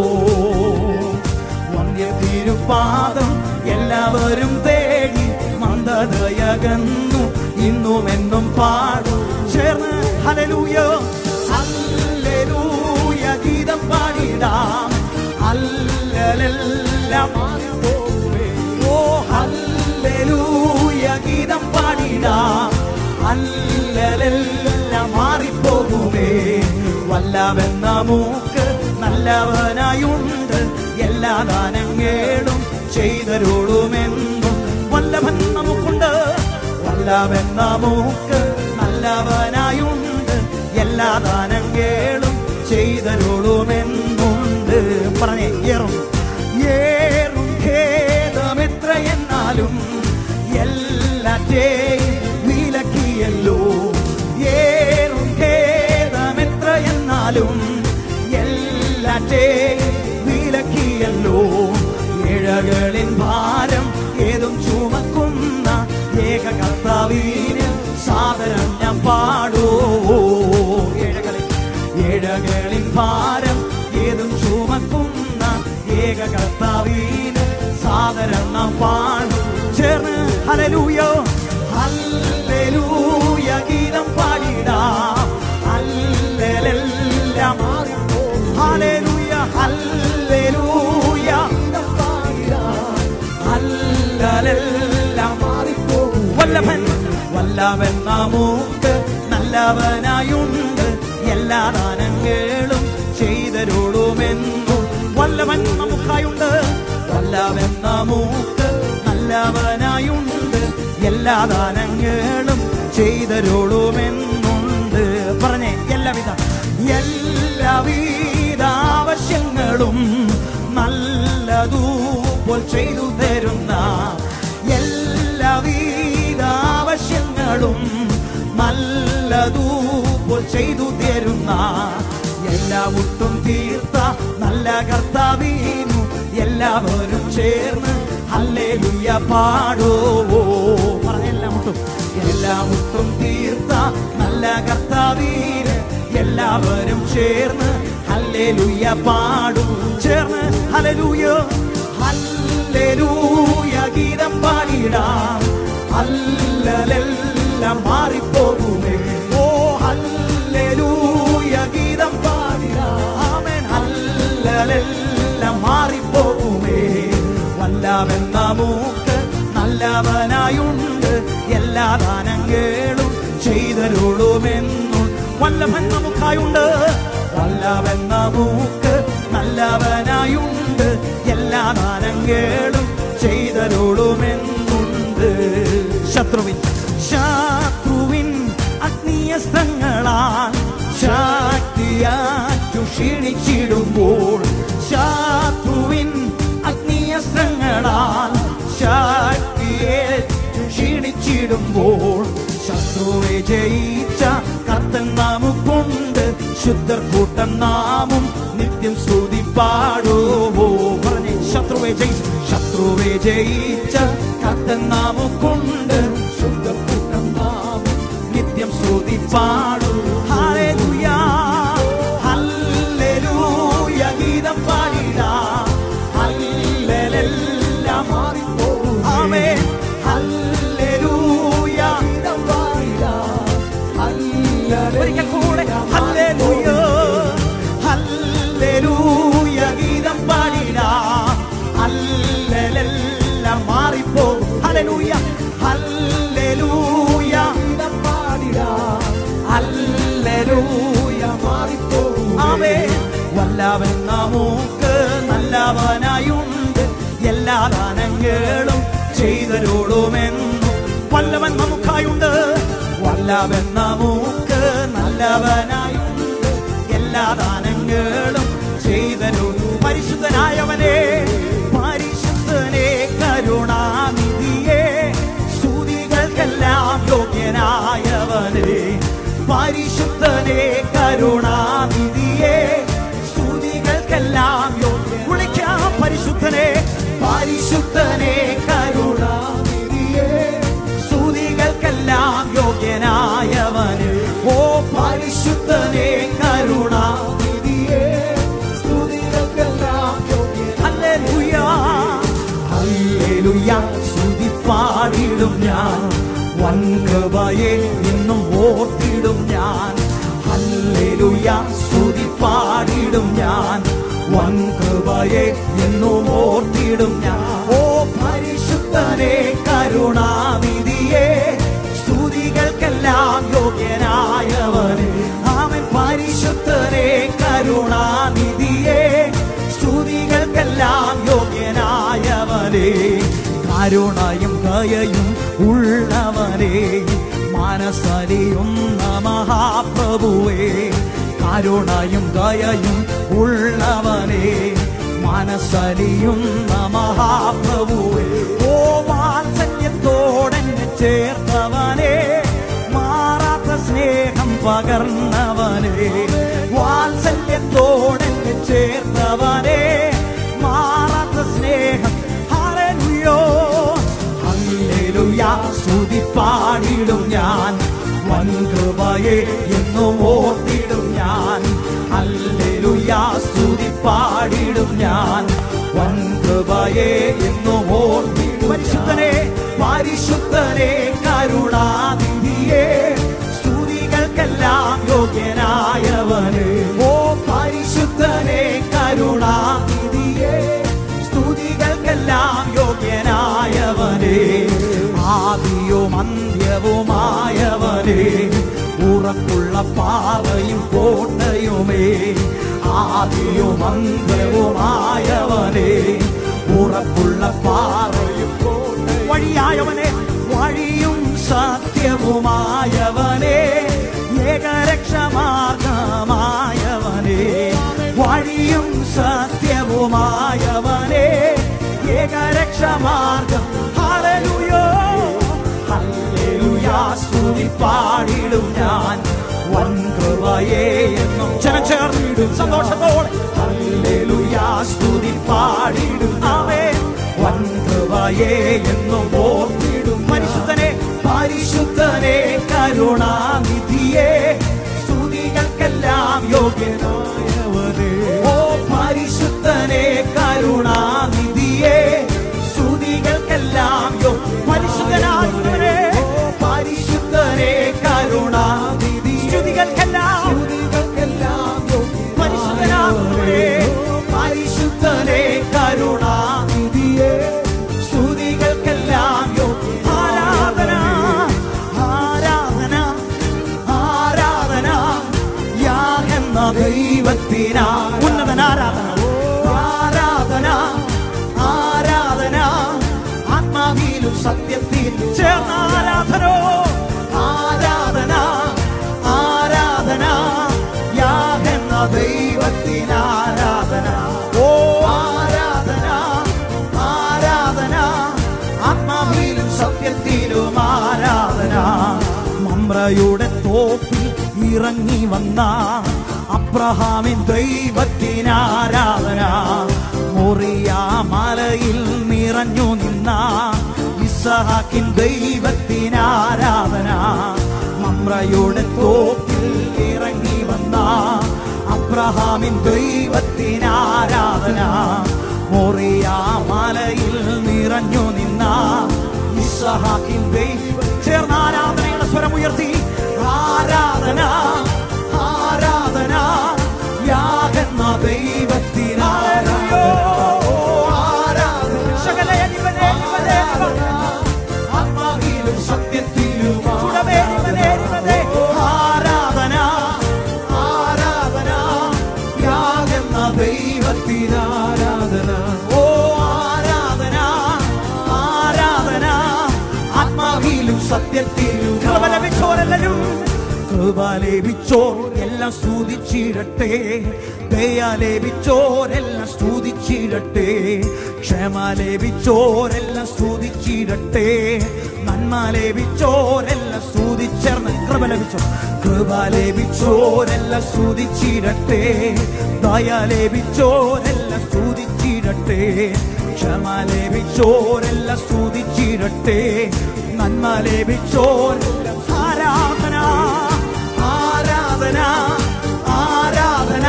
വന്യ തിരുപ്പാദം എല്ലാവരും തേടി മന്ദതയകന്നു ഇന്നുമെന്നും പാടും. ചേർന്ന് ഹല്ലേലൂയ ഹല്ലേലൂയ ഗീതം പാടിടാം. ഹല്ലേലൂയ ഓ ഹല്ലേലൂയ ഗീതം പാടിടാം. ഹല്ലേലൂയ മാറിപ്പോകുമേ. വല്ലവൻ നമുക്ക് നല്ലവനായുണ്ട്, എല്ലാ ദാനങ്ങളും ചെയ്തരുളുമെന്നും. വല്ലവൻ നമുക്കുണ്ട്, വല്ലവൻ നമുക്ക് നല്ലവനായുണ്ട്, എല്ലാ ദാനങ്ങളും ചെയ്തരുളുമെന്നുണ്ട്. പറഞ്ഞേ ഏറും ഖേദമെത്ര എന്നാലും എല്ലാറ്റേയും വിലക്കിയല്ലോ. ഏറും ഖേദമെത്ര എന്നാലും എല്ലാറ്റേയും വിലക്കിയല്ലോ. ഏഴകളിൻ ഭാരം ഏതും ചുമക്കുന്ന ഏക കർത്താവിന് സാദരം ഞാൻ പാടുവോ. ഏഴകളിൻ ഭാരം ഏതും ചുമക്കുന്ന ഏക കർത്താവിന് സാദരം നാം പാടും. ചേർന്ന് ഹല്ലേലൂയ ഹല്ലേലൂയ ഗീതം പാടിടാം. ഹല്ലേലൂയ ഹല്ലേലൂയ ഹല്ലേലൂയ ഹല്ലേലൂയ മാറിപ്പോകും. വല്ലവൻ നമുക്ക് നല്ലവനായുണ്ട്, എല്ലാ ദാനങ്ങളും ചെയ്തരുളുമെന്നും. വല്ലവൻ നമുക്കായുണ്ട്, വല്ലവൻ നമുക്ക് നല്ലവനായുണ്ട്, എല്ലാ ദാനങ്ങളും ചെയ്തരുളുമെന്നുണ്ട്. പറഞ്ഞേ എല്ലാവിധ ആവശ്യങ്ങളും നല്ലതുപോൽ ചെയ്തു തരുന്ന, എല്ലാവിധ ആവശ്യങ്ങളും നല്ലതുപോൽ ചെയ്തു തരുന്ന, എല്ലാ മുട്ടും തീർത്ത നല്ല കർത്താവിനു എല്ലാവരും ചേർന്ന് ഹല്ലേലൂയ പാടുവോ. പറഞ്ഞെല്ലാ മുട്ടും തീർത്ത നല്ല കർത്താവിന് എല്ലാവരും ചേർന്ന് ഹല്ലേലൂയ പാടും. ചേർന്ന് ഹല്ലേലൂയ ഹല്ലേലൂയ ഗീതം പാടിടാം. ഹല്ലേലൂയ മാറിപ്പോകുമേ. ഓ ഹല്ലേലൂയ ഗീതം പാടിടാം. Amen hallelujah മാറിപ്പോകുമേ. വല്ലവൻ നമുക്ക് നല്ലവനായുണ്ട്, എല്ലാ ദാനങ്ങളും ചെയ്തരുളുമെന്നും. വല്ലവൻ നമുക്കായുണ്ട്, വല്ലവൻ നമുക്ക് നല്ലവനായുണ്ട്, എല്ലാ ദാനങ്ങളും ചെയ്തരുളുമെന്നുണ്ട്. ശത്രുവിൻ അഗ്നിയസ്ത്രങ്ങളാൽ ശക്തിയാറ്റു ക്ഷീണിച്ചിടുമ്പോൾ, ശത്രുവിൻ അഗ്നിയസ്ത്രങ്ങളാൽ ശക്തിയേറ്റു ക്ഷീണിച്ചിടുമ്പോൾ, ശത്രുവെ ജയിച്ച കർത്തൻ നമുക്കുണ്ട്, ശുദ്ധർ കൂട്ടം നാമും നിത്യം സ്തുതി പാടുവോ. പറഞ്ഞേ ശത്രുവെ ജയിച്ച കർത്തൻ നമുക്കുണ്ട്, ശുദ്ധർ കൂട്ടം നാമും നിത്യം സ്തുതി പാടുവോ. ഹല്ലേലൂയ വല്ലവൻ നമുക്ക് നല്ലവനായുണ്ട്, എല്ലാ ദാനങ്ങളും ചെയ്തരുളുമെന്നും. വല്ലവൻ നമുക്കായുണ്ട്, വല്ലവൻ നമുക്ക് നല്ലവനായുണ്ട്, എല്ലാ ദാനങ്ങളും ചെയ്തരുളും. പരിശുദ്ധനായവനെ, പരിശുദ്ധനെ, കരുണാനിധിയെ, സ്തുതികൾക്കെല്ലാം യോഗ്യനായവനെ. പരിശുദ്ധനെ, കരുണാനിധിയെ, സ്തുതികൾക്കെല്ലാം യോഗ്യ. വിളിക്കാം പരിശുദ്ധനെ, പരിശുദ്ധനെ, കരുണാനിധിയെ, സ്തുതികൾക്കെല്ലാം യോഗ്യനായവന്. ഓ പരിശുദ്ധനെ, കരുണാനിധിയെ, സ്തുതികൾക്കെല്ലാം യോഗ്യൻ. ഹല്ലേലൂയ, ഹല്ലേലൂയ, സ്തുതി പാടിടും ഞാൻ, വൻകൃപയെ ഇന്നും ഓർത്തിടും ഞാൻ. ഹല്ലേലൂയ, സ്തുതി പാടിടും ഞാൻ, വൻകൃപയെ എന്നും ഓർത്തിടും ഞാൻ. ഓ പരിശുദ്ധനെ, കരുണാനിധിയെ, സ്തുതികൾക്കെല്ലാം യോഗ്യനായവനെ. അവൻ പരിശുദ്ധനെ, കരുണാനിധിയെ, സ്തുതികൾക്കെല്ലാം യോഗ്യനായവനെ. കരുണയും ദയയും ഉള്ളവനെ, മനസ്സലിയുന്ന മഹാപ്രഭുവേ. കരുണയും ദയയും ഉള്ളവനെ, മനസ്സലിയുന്ന മഹാപ്രഭുവേ. ഓ വാത്സല്യത്തോടെന്നെ ചേർത്തവനെ, മാറാത്ത സ്നേഹം പകർന്നവനെ. വാത്സല്യത്തോടെന്നെ ചേർത്തവനെ, മാറാത്ത സ്നേഹം. ഹല്ലേലൂയ, ഹല്ലേലൂയ, സ്തുതി പാടിടും ഞാൻ, വൻകൃപയെ എന്നും ഓർത്തിടും ഞാൻ. ഹല്ലേലൂയ, സ്തുതി പാടിടും ഞാൻ, വൻകൃപയെ എന്നും ഓർത്തിടും. പരിശുദ്ധനെ, പരിശുദ്ധനെ, കരുണാനിധിയെ, സ്തുതികൾക്കെല്ലാം യോഗ്യനായവന്. ഓ പരിശുദ്ധനെ, കരുണാനിധിയെ, സ്തുതികൾക്കെല്ലാം യോഗ്യനായവനെ. ആദിയും അന്ത്യവുമായവനെ, ഉറപ്പുള്ള പാറയും കോട്ടയുമേ. ആദിയും അന്ത്യവുമായവനെ, ഉറപ്പുള്ള പാറയും കോട്ടയും. വഴിയായവനെ, വഴിയും സത്യവുമായവനെ, ഏകരക്ഷമാർഗമായവനെ. വഴിയും സത്യവുമായവനെ, ഏകരക്ഷമാർഗം. ഹല്ലേലൂയ, ഹല്ലേലൂയ, സ്തുതി പാടിടും ഞാൻ, വൻകൃപയെ എന്നും. ജനം ചേർന്നിടും സന്തോഷത്തോടെ. ഹല്ലേലൂയ, സ്തുതി പാടിടും. ആമേൻ, വൻകൃപയെ എന്നും ഓർത്തിടും. പരിശുദ്ധനെ, പരിശുദ്ധനെ, കരുണാനിധിയെ, സ്തുതികൾക്കെല്ലാം യോഗ്യനായവനെ. ഓ പരിശുദ്ധനെ, കരുണാനിധിയെ, സ്തുതികൾക്കെല്ലാം പരിശുദ്ധനായവനെ. പരിശുദ്ധനെ, കരുണാനിധി, സ്തുതികൾക്കെല്ലാം പരിശുദ്ധനായവനെ. പരിശുദ്ധനെ, കരുണാനിധിയെ, സ്തുതികൾക്കെല്ലാം ആരാധന, ആരാധന, ആരാധന. യാഗെന്ന ദൈവത്തിനാ ഉന്നതൻ ആരാധന. ആരാധന, ആരാധന, ആത്മാവിലും സത്യത്തിലും ചേർന്ന ആരാധന. ആരാധന, ആരാധന, യാഗെന്ന ദൈവത്തിനാരാധന. ഓ ആരാധന, ആരാധന, ആത്മാവിലും സത്യത്തിലും ആരാധന. മമ്രയുടെ തോപ്പിൽ ഇറങ്ങി വന്ന അബ്രഹാമിൻ ദൈവത്തിനാരാധന. മോറിയ മലയിൽ നിറഞ്ഞു നിന്ന ഇസ്ഹാക്കിൻ ദൈവത്തിനാരാധന. മമ്രയുടെ തോപ്പിൽ ഇറങ്ങി വന്ന അബ്രഹാമിൻ ദൈവത്തിനാരാധന. മോറിയ മലയിൽ നിറഞ്ഞു നിന്ന ഇസ്ഹാക്കിൻ ദൈവം. ചേർന്ന ആരാധനയുടെ സ്വരമുയർത്തി. ആരാധന, ആരാധന, യാഗെന്ന ദൈവത്തിനാരാധന. ആത്മാവിലും സത്യത്തിലും ആരാധന, ആരാധന, യാഗെന്ന സത്യത്തിലും കൃപ ലഭിച്ചോരെല്ലാരും കൃപ ലഭിച്ചോർ എല്ലാം സ്തുതിച്ചിടട്ടെ, ദയ ലഭിച്ചോരെല്ലാം സ്തുതിച്ചിടട്ടെ, ക്ഷമ ലഭിച്ചോരെല്ലാം സ്തുതിച്ചിടട്ടെ, നന്മ ലഭിച്ചോരെല്ലാം സ്തുതിച്ചേർന്ന് കൃപ ലഭിച്ചോ. കൃപ ലഭിച്ചോരെല്ലാം സ്തുതിച്ചിടട്ടെ, ദയ ലഭിച്ചോരെല്ലാം സ്തുതിച്ചിടട്ടെ, ക്ഷമ ലഭിച്ചോരെല്ലാം സ്തുതിച്ചിടട്ടെ, നന്മ ലഭിച്ചോരെല്ലാം ആരാധന ആരാധന ആരാധന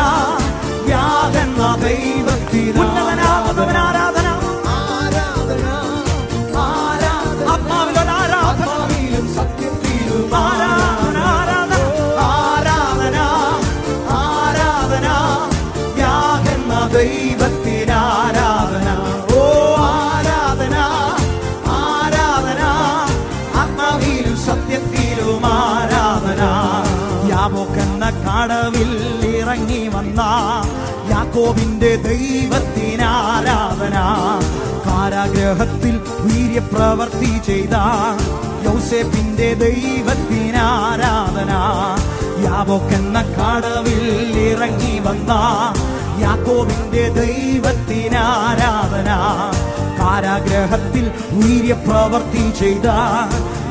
യാതെന്ന ദൈവത്തിന് ഉന്നതനാകുന്നവൻ ആരാധന. ആരാധന ആരാധന ആത്മാവിലൊരു ആരാധന, ആത്മാവിലും സത്യത്തിലും ആരാധന ആരാധന ആരാധന ആരാധന യാതെന്ന ദൈവത്തിന് ആരാധന. ഓ ആരാധന ആരാധന ആത്മാവിലും സത്യത്തിലും ആരാധന. യാബോക്കെന്ന കടവിൽ ഇറങ്ങി വന്ന യാക്കോബിന്റെ ദൈവത്തിന് ആരാധന. കാരാഗ്രഹത്തിൽ വീര്യപ്രവർത്തി ചെയ്ത യോസേഫിന്റെ ദൈവത്തിന് ആരാധന. യാബോക്കെന്ന കടവിൽ ഇറങ്ങി വന്ന യാക്കോബിന്റെ ദൈവത്തിന് ആരാധന. കാരാഗ്രഹത്തിൽ വീര്യപ്രവർത്തി ചെയ്ത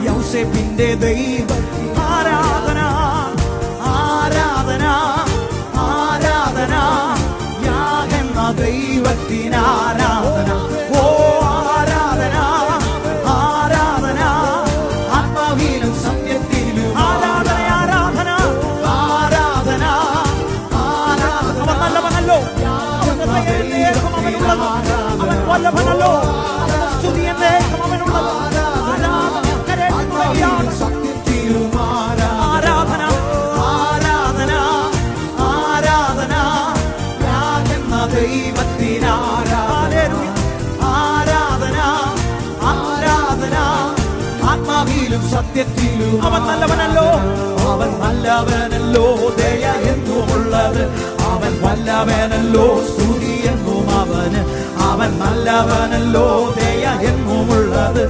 യോസേഫിന്റെ ദൈവത്തിന് ആരാധന ആരാധന ആരാധന യാഗെന്ന ദൈവത്തിന് ആരാധന. ഓ ആരാധന ആരാധന ആത്മാവിലും സത്യത്തിലും ആരാധന ആരാധന. ആരാധന ആരാധന. അവൻ നല്ലവനല്ലോ, അവൻ എന്നേക്കും അവനുള്ളത്, അവൻ വല്ലഭനല്ലോ, അവന്റെ സ്തുതി എന്നേക്കും അവനുള്ളത്. ആരാധന കരേറ്റുകയാണ്. സത്യത്തിലും ആരാധന ആരാധന ആരാധന യാഗെന്ന ദൈവത്തിന് ആരാധന. ആരാധന ആരാധന ആത്മാവിലും സത്യത്തിലും അവൻ നല്ലവനല്ലോ, അവൻ നല്ലവനല്ലോ, ദയ എന്നുമുള്ളത് അവൻ വല്ലവനല്ലോ, സ്തുതി എന്നും അവന്. അവൻ നല്ലവനല്ലോ, ദയ എന്നുമുള്ളത്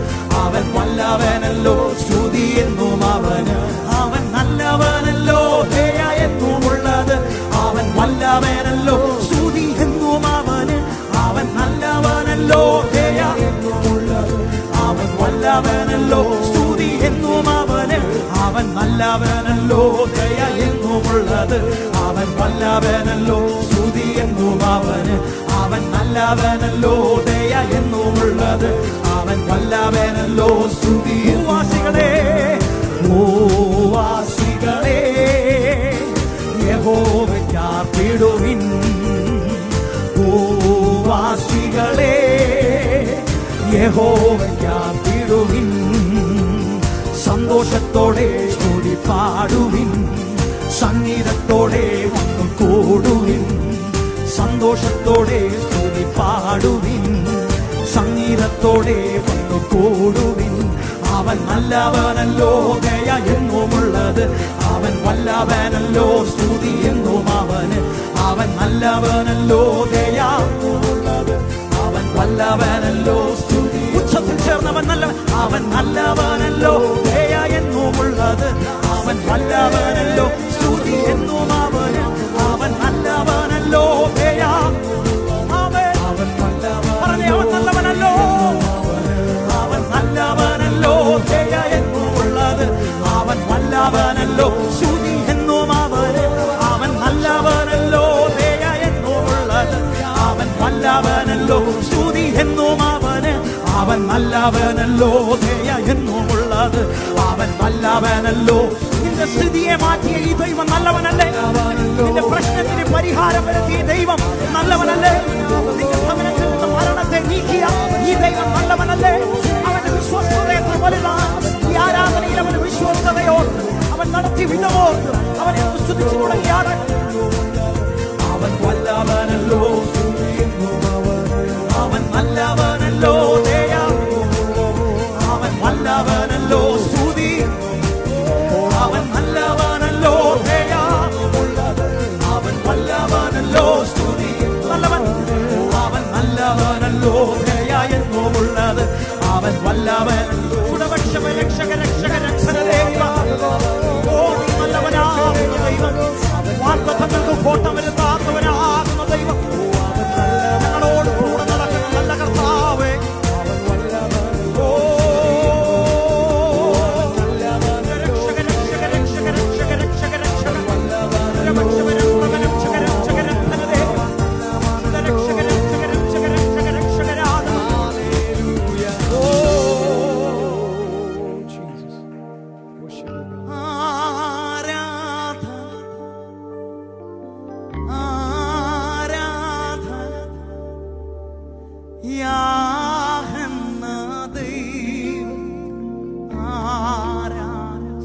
അവൻ വല്ലവനല്ലോ, സ്തുതി എന്നും അവന്. അവൻ നല്ലവനല്ലോ, ദയ എന്നുമുള്ളത് അവൻ വല്ലവനല്ലോ, സ്തുതി എന്നും അവന്. അവൻ നല്ലവനല്ലോ, ദയ എന്നുമുള്ളത് അവൻ വല്ലവനല്ലോ, സ്തുതി എന്നും അവന്. അവൻ നല്ലവനല്ലോ, ദയ എന്നുമുള്ളത് അവൻ വല്ലവനല്ലോ, സ്തുതി എന്നും അവന്. അവൻ നല്ലവനല്ലോ, ദയ എന്നുമുള്ളത് അവൻ വല്ലവനല്ലോ, സ്തുതി. ഭൂവാസികളെ ഭൂവാസികളെ യഹോവയ്ക്കാർപ്പിടുവിൻ. ഭൂവാസികളെ യഹോവയ്ക്കാർപ്പിടുവിൻ. സന്തോഷത്തോടെ സ്തുതി പാടുവിൻ, സംഗീതത്തോടെ വന്നു കൂടുവിൻ. സന്തോഷത്തോടെ സ്തുതി പാടുവിൻ, സംഗീതത്തോടെ വന്നു കൂടുവിൻ. അവൻ നല്ലവനല്ലോ, ദയ എന്നുമുള്ളത് അവൻ വല്ലവനല്ലോ, സ്തുതി എന്നും അവന്. അവൻ നല്ലവനല്ലോ, ദയ എന്നുമുള്ളത് അവൻ വല്ലവനല്ലോ, സ്തുതി. ഉച്ചത്തിൽ ചേർന്നവൻ നല്ലവൻ, അവൻ നല്ലവനല്ലോ, ദയ എന്നുമുള്ളത് അവൻ വല്ലവനല്ലോ, സ്തുതി എന്നും അവന്. അവൻ നല്ലവനല്ലോ, ദയ അവൻ പറഞ്ഞേ അവൻ നല്ലവനല്ലോ, അവൻ നല്ലവനല്ലോ, ദയ എന്നുമുള്ളത് അവൻ വല്ലവനല്ലോ, സ്തുതി എന്നും അവന്. അവൻ നല്ലവനല്ലോ, ദയ എന്നുമുള്ളത് അവൻ വല്ലവനല്ലോ, സ്തുതി എന്നും അവന്. അവൻ നല്ലവനല്ലോ, ദയ എന്നുമുള്ളത് അവൻ വല്ലവനല്ലോ. നിന്റെ സ്ഥിതിയെ മാറ്റിയ ഈ ദൈവം നല്ലവനല്ലേ? നിന്റെ പ്രശ്നത്തിന് പരിഹാരം വരുത്തിയ ദൈവം നല്ലവനല്ലേ? നിന്റെ ഭവനത്തിൽ നിന്ന് മരണത്തെ നീക്കിയ ഈ ദൈവം നല്ലവനല്ലേ? അവന്റെ വിശ്വസ്തത എത്ര വലുതാണ്! ഈ ആരാധനയിൽ അവന്റെ വിശ്വസ്തതയോട് അവൻ നടത്തിയ വിധമോട് അവനെ സ്തുതിച്ചു തുടങ്ങിയാണ്. അവൻ വല്ലവനല്ലോ, സ്തുതി എന്നും അവന്. അവൻ നല്ലവനല്ലോ, ദയ അവൻ വല്ലവനല്ലോ, സ്തുതി. അവൻ നല്ലവനല്ലോ, ദയ അവൻ വല്ലവനല്ലോ, സ്തുതി. നല്ലവൻ അവൻ നല്ലവനല്ലോ, ദയ എന്നുമുള്ളത് അവൻ വല്ലവനല്ലോ. രക്ഷക രക്ഷക രക്ഷക രക്ഷ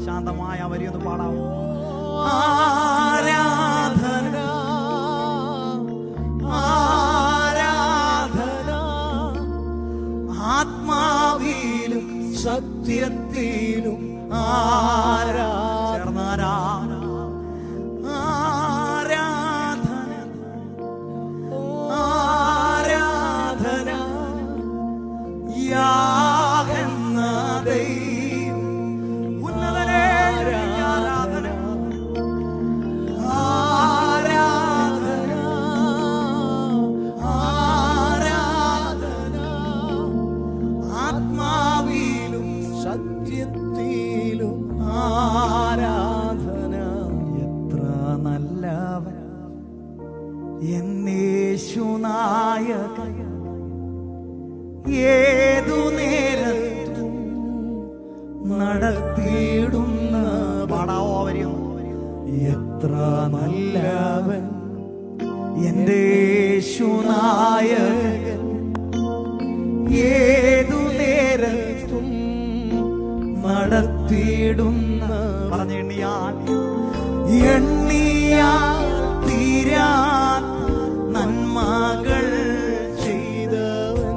ശാന്തമായ വരിയൊന്ന് പാടാവോ? ആരാധന ആരാധന ആത്മാവിലും സത്യത്തിലും ആരാധന ആരാധന ആരാധന യാഗെന്ന ദൈവം ഉന്നതനേ ആരാധന ആരാധന ആരാധന ആത്മാവിലും സത്യത്തിലും ആരാധന. എത്ര നല്ലവൻ എന്നേശുനായകൻ, ഏതു നേരത്തും നടത്തിയിടുന്ന പാടാവോ വരിയൊന്ന്? എത്ര നല്ലവൻ എൻ്റെ യേശുനായകൻ, ഏതു നേരത്തും നടത്തിയിടുന്ന പറഞ്ഞ എണ്ണിയാൽ തീരാത്ത നന്മകൾ ചെയ്തവൻ,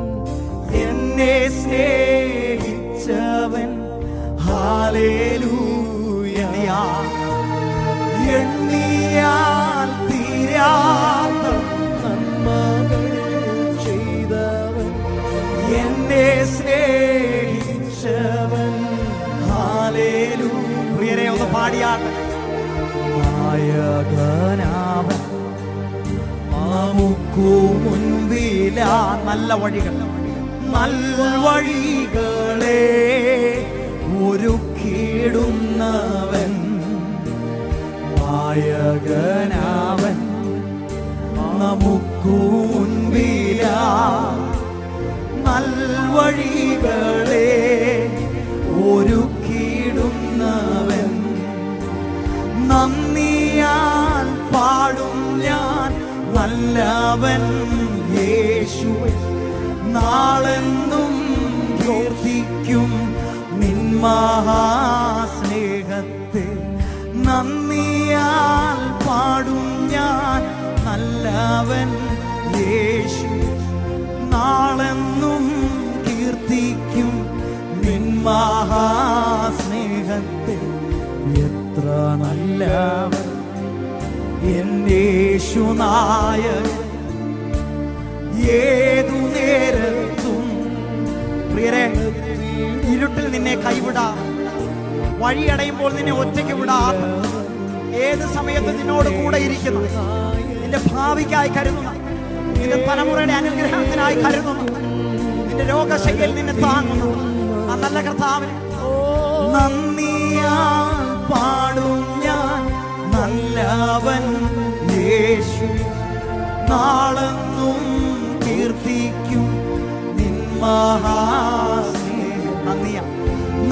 എന്നെ സ്നേഹിച്ചവൻ. ഹല്ലേലൂയ. എണ്ണിയാൽ തീരാത്ത നന്മകൾ ചെയ്തവൻ, എന്നെ സ്നേഹിച്ചവൻ. ഹല്ലേലൂയ. പ്രിയരെ ഒന്ന് പാടിയാട്ടെ. നായകനാവൻ നമുക്കു മുൻപിലാ നല്ല വഴികൾ, നൽവഴികളെ ഒരുക്കിയിടുന്നവൻ. നായകനാവൻ നമുക്കു മുൻപിലാ നൽവഴികളെ ഒരുക്കിയിടുന്നവൻ. നന്ദിയാൽ പാടും ഞാൻ നല്ലവൻ യേശുവേ, നാളെന്നും കീർത്തിക്കും നിൻ മഹാസ്നേഹത്തെ. നന്ദിയാൽ പാടും ഞാൻ നല്ലവൻ യേശുവേ, നാളെന്നും കീർത്തിക്കും നിൻ മഹാസ്നേഹത്തെ. എത്ര നല്ലവൻ എൻ്റെ യേശുനായകൻ, ഏതു നേരത്തും. പ്രിയരെ, ഇരുട്ടിൽ നിന്നെ കൈവിടാം, വഴിയടയുമ്പോൾ നിന്നെ ഒറ്റയ്ക്ക് വിടാം, ഏത് സമയത്ത് നിന്നോട് കൂടെ ഇരിക്കുന്നു, നിന്റെ ഭാവിക്കായി കരുതുന്ന, നിന്റെ തലമുറയുടെ അനുഗ്രഹത്തിനായി കരുതുന്നു, നിന്റെ രോഗശയ്യയിൽ നിന്നെ താങ്ങുന്നു ആ നല്ല കർത്താവിന് നന്ദിയാൽ പാടും ഞാൻ നല്ലവൻ യേശു, നാളെന്നും കീർത്തിക്കും നിൻ മഹാസ്നേഹം.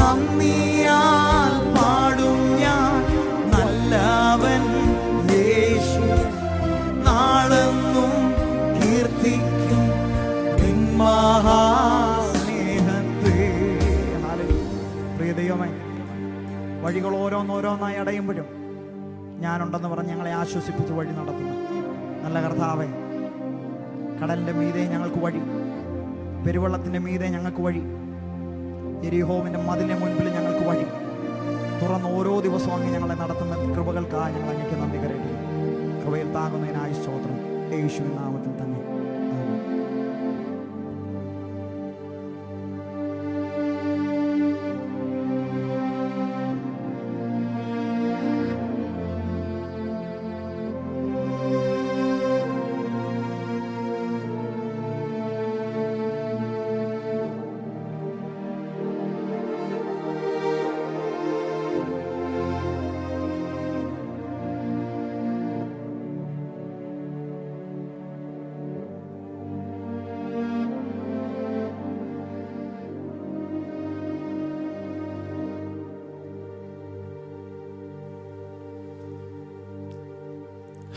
നന്ദിയാൽ പാടും ഞാൻ നല്ലവൻ യേശു, നാളെന്നും കീർത്തിക്കും നിൻ മഹാസ്നേഹത്തെ. പ്രിയ ദൈവമേ, വഴികൾ ഓരോന്നോരോന്നായി അടയുമ്പോഴും ഞാനുണ്ടെന്ന് പറഞ്ഞ് ഞങ്ങളെ ആശ്വസിപ്പിച്ച് വഴി നടത്തുന്നു നല്ല കർത്താവേ, കടലിൻ്റെ മീതെ ഞങ്ങൾക്ക് വഴി, പെരുവെള്ളത്തിൻ്റെ മീതെ ഞങ്ങൾക്ക് വഴി, യെരിഹോവിൻ്റെ മതിലിന് മുൻപിൽ ഞങ്ങൾക്ക് വഴി തുറന്ന് ഓരോ ദിവസവും അങ്ങ് ഞങ്ങളെ നടത്തുന്ന കൃപകൾക്കായി ഞങ്ങൾ അങ്ങേക്ക് നന്ദി കരയുന്നു. കൃപയിൽ താങ്ങുന്നതിനായി സ്തോത്രം, യേശുവിൻ നാമത്തിൽ തന്നെ.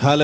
ഹല്ലേലൂയ.